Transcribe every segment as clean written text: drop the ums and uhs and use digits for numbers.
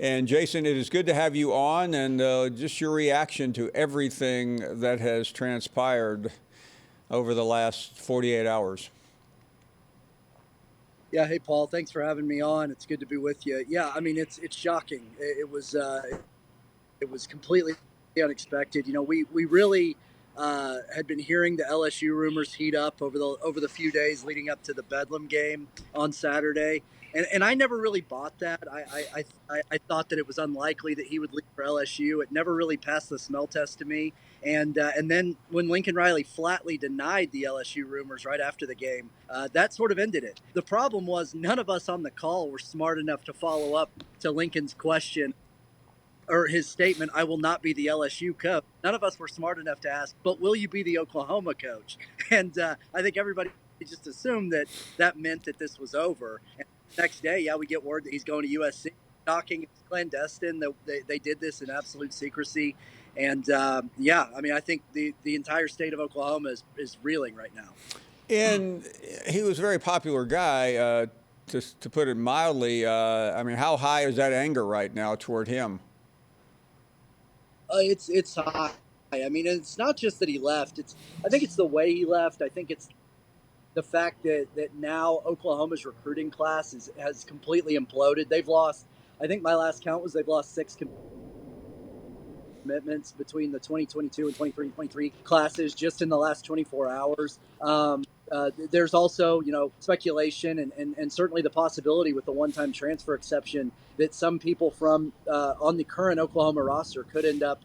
And Jason, it is good to have you on, and just your reaction to everything that has transpired over the last 48 hours. Yeah, hey Paul, thanks for having me on. It's good to be with you. Yeah, I mean it's shocking. It was completely unexpected. We really had been hearing the LSU rumors heat up over the few days leading up to the Bedlam game on Saturday, and I never really bought that. I thought that it was unlikely that he would leave for LSU. It never really passed the smell test to me. And then when Lincoln Riley flatly denied the LSU rumors right after the game, that sort of ended it. The problem was none of us on the call were smart enough to follow up to Lincoln's question or his statement, I will not be the LSU coach. None of us were smart enough to ask, but will you be the Oklahoma coach? And I think everybody just assumed that that meant that this was over. And the next day, yeah, we get word that he's going to USC. Shocking, it's clandestine. They did this in absolute secrecy. And yeah, I mean, I think the entire state of Oklahoma is reeling right now. And he was a very popular guy, to put it mildly. I mean, how high is that anger right now toward him? It's high. I mean, it's not just that he left. I think it's the way he left. I think it's the fact that now Oklahoma's recruiting class has completely imploded. They've lost. I think my last count was they've lost six commitments between the 2022 and 2023 classes just in the last 24 hours. There's also, speculation and certainly the possibility with the one-time transfer exception that some people from on the current Oklahoma roster could end up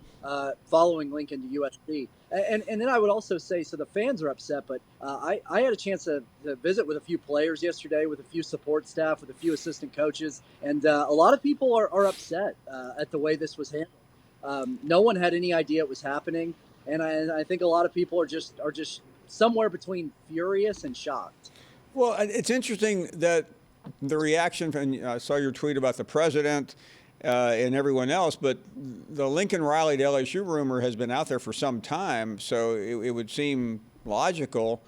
following Lincoln to USC. And then I would also say, so the fans are upset, but I had a chance to visit with a few players yesterday, with a few support staff, with a few assistant coaches, and a lot of people are upset at the way this was handled. No one had any idea it was happening, and I think a lot of people are just somewhere between furious and shocked. Well, it's interesting that the reaction, and I saw your tweet about the president and everyone else, but the Lincoln Riley to LSU rumor has been out there for some time, so it would seem logical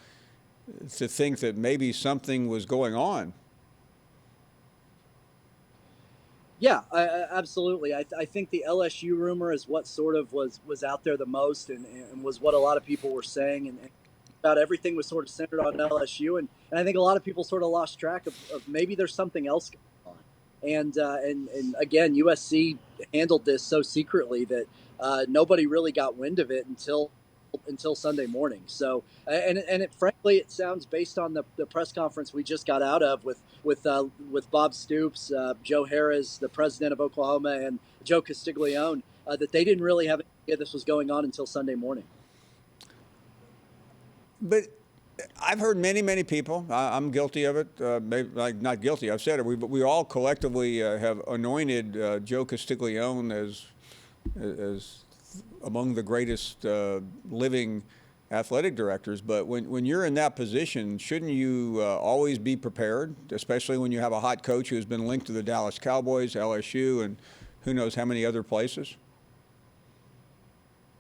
to think that maybe something was going on. Yeah, absolutely. I think the LSU rumor is what sort of was out there the most, and was what a lot of people were saying, and about everything was sort of centered on LSU, and I think a lot of people sort of lost track of maybe there's something else going on. And again, USC handled this so secretly that nobody really got wind of it until Sunday morning. So, frankly, it sounds based on the press conference we just got out of with Bob Stoops, Joe Harris, the president of Oklahoma, and Joe Castiglione, that they didn't really have any idea this was going on until Sunday morning. But I've heard many people. I'm guilty of it. Maybe like not guilty. I've said it. We all collectively have anointed Joe Castiglione as among the greatest living athletic directors. But when you're in that position, shouldn't you always be prepared, especially when you have a hot coach who's been linked to the Dallas Cowboys, LSU, and who knows how many other places?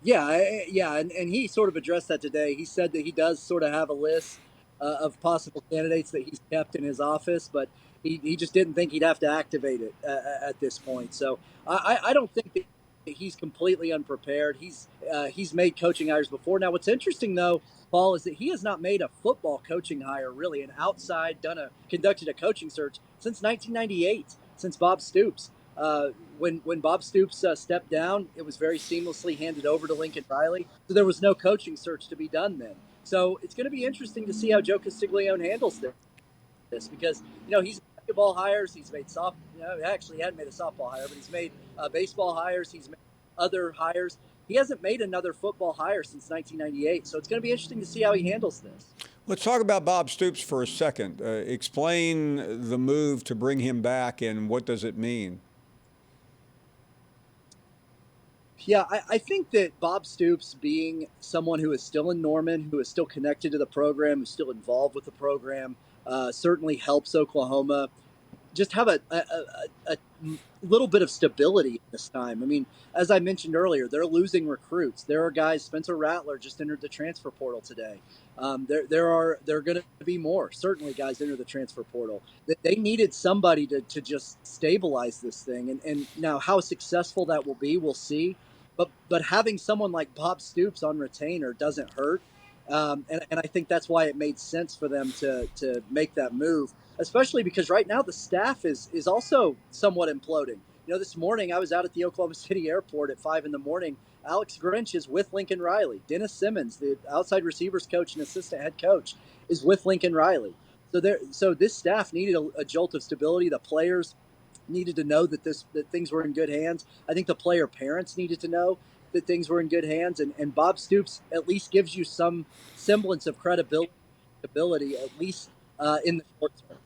Yeah, and he sort of addressed that today. He said that he does sort of have a list of possible candidates that he's kept in his office, but he just didn't think he'd have to activate it at this point. So I don't think that he's completely unprepared. He's made coaching hires before. Now, what's interesting though, Paul, is that he has not made a football coaching hire, really, an outside conducted a coaching search since 1998, since Bob Stoops. When Bob Stoops stepped down, it was very seamlessly handed over to Lincoln Riley. So there was no coaching search to be done then. So it's going to be interesting to see how Joe Castiglione handles this because he's made basketball hires, he's made actually he hadn't made a softball hire, but he's made baseball hires, he's made other hires. He hasn't made another football hire since 1998. So it's going to be interesting to see how he handles this. Let's talk about Bob Stoops for a second. Explain the move to bring him back and what does it mean? Yeah, I think that Bob Stoops, being someone who is still in Norman, who is still connected to the program, who's still involved with the program, certainly helps Oklahoma just have a little bit of stability this time. I mean, as I mentioned earlier, they're losing recruits. There are guys. Spencer Rattler just entered the transfer portal today. There are going to be more. Certainly, guys enter the transfer portal. They needed somebody to just stabilize this thing, and now how successful that will be, we'll see. But having someone like Bob Stoops on retainer doesn't hurt. And I think that's why it made sense for them to make that move, especially because right now the staff is also somewhat imploding. You know, this morning I was out at the Oklahoma City airport at 5 in the morning. Alex Grinch is with Lincoln Riley. Dennis Simmons, the outside receivers coach and assistant head coach, is with Lincoln Riley. So this staff needed a jolt of stability. The players needed to know that things were in good hands. I think the player parents needed to know that things were in good hands, and Bob Stoops at least gives you some semblance of credibility, at least in the short term.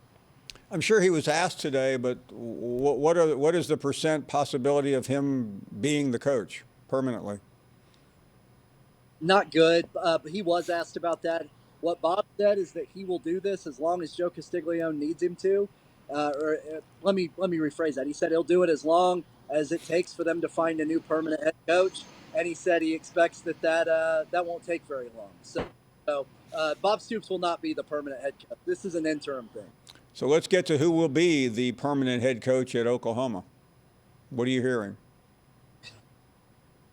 I'm sure he was asked today, but what is the percent possibility of him being the coach permanently? Not good, but he was asked about that. What Bob said is that he will do this as long as Joe Castiglione needs him to. Let me rephrase that. He said he'll do it as long as it takes for them to find a new permanent head coach, and he said he expects that won't take very long. So Bob Stoops will not be the permanent head coach. This is an interim thing. So let's get to who will be the permanent head coach at Oklahoma. What are you hearing?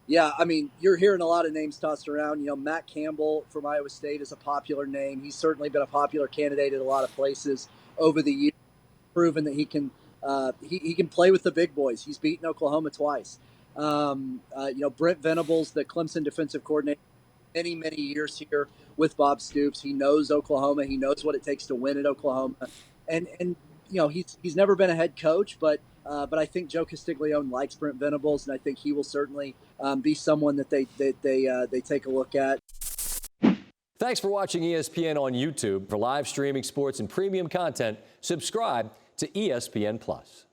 Yeah, I mean, you're hearing a lot of names tossed around. You know, Matt Campbell from Iowa State is a popular name. He's certainly been a popular candidate at a lot of places over the years, proven that he can play with the big boys. He's beaten Oklahoma twice. Brent Venables, the Clemson defensive coordinator, many years here with Bob Stoops. He knows Oklahoma. He knows what it takes to win at Oklahoma, and he's never been a head coach, but I think Joe Castiglione likes Brent Venables, and I think he will certainly be someone that they take a look at. Thanks for watching ESPN on YouTube. For live streaming sports and premium content, subscribe to ESPN Plus.